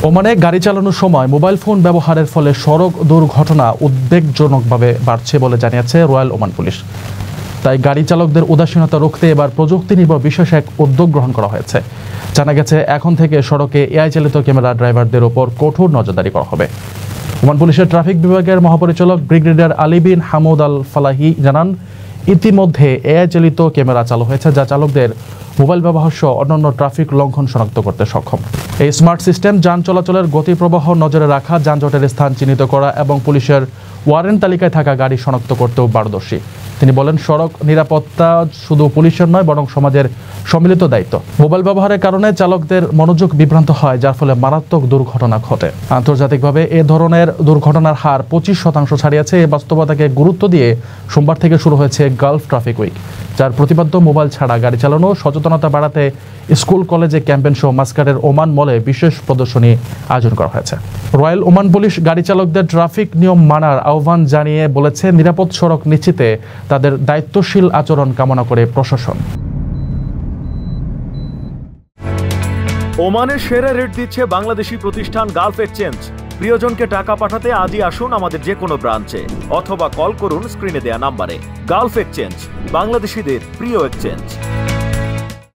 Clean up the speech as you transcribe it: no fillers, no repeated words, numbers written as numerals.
ওমানে গাড়ি চালানোর সময় মোবাইল ফোন ব্যবহারের ফলে সড়ক দুর্ঘটনা উদ্বেগজনকভাবে বাড়ছে বলে জানিয়েছে রয়্যাল ওমান পুলিশ। তাই গাড়ি চালকদের উদাসীনতা রুখতে এবার প্রযুক্তি নির্ভর বিশেষ এক উদ্যোগ গ্রহণ করা হয়েছে। জানা গেছে এখন থেকে সড়কে এআই চালিত ক্যামেরা ড্রাইভারদের ওপর কঠোর নজরদারি করা হবে। ওমান পুলিশের ট্রাফিক বিভাগের মহাপরিচালক ব্রিগেডিয়ার আলী বিন হামুদ আল ফালাহি জানান, ইতিমধ্যে এআই চালিত ক্যামেরা চালু হয়েছে যা চালকদের মোবাইল ব্যবহার সহ অন্যান্য ট্রাফিক লঙ্ঘন শনাক্ত করতে সক্ষম। এই স্মার্ট সিস্টেম যান চলাচলের গতি প্রবাহ নজরে রাখা, যানজটের স্থান চিহ্নিত করা এবং পুলিশের ওয়ারেন্ট তালিকায় থাকা গাড়ি শনাক্ত করতেও পারদর্শী। তিনি বলেন, সড়ক নিরাপত্তা শুধু পুলিশের নয় বরং সমাজের সম্মিলিত দায়িত্ব। মোবাইল ব্যবহারের কারণে চালকদের মনোযোগ বিভ্রান্ত হয়, যার ফলে মারাত্মক দুর্ঘটনা ঘটে। আন্তর্জাতিকভাবে এ ধরনের দুর্ঘটনার হার 25% ছাড়িয়েছে। এই বাস্তবতাকে গুরুত্ব দিয়ে সোমবার থেকে শুরু হয়েছে গালফ ট্রাফিক উইক, যার প্রতিপাদ্য মোবাইল ছাড়া গাড়ি চালানো, সচেতনতা বাড়াতে স্কুল কলেজে ক্যাম্পেইন সহ মাস্কাটের ওমান মলে বিশেষ প্রদর্শনী আয়োজন করা হয়েছে। রয়্যাল ওমান পুলিশ গাড়ি চালকদের ট্রাফিক নিয়ম মানার আহ্বান জানিয়ে বলেছে, নিরাপদ সড়ক নিশ্চিতে তাদের দায়িত্বশীল আচরণ কামনা করে প্রশাসন। ওমানের সেরা রেট দিচ্ছে বাংলাদেশি প্রতিষ্ঠান গালফ এক্সচেঞ্জ। প্রিয়জনকে টাকা পাঠাতে আজই আসুন আমাদের যে কোনো ব্রাঞ্চে অথবা কল করুন স্ক্রিনে দেয়া নাম্বারে। গালফ এক্সচেঞ্জ, বাংলাদেশিদের প্রিয় এক্সচেঞ্জ।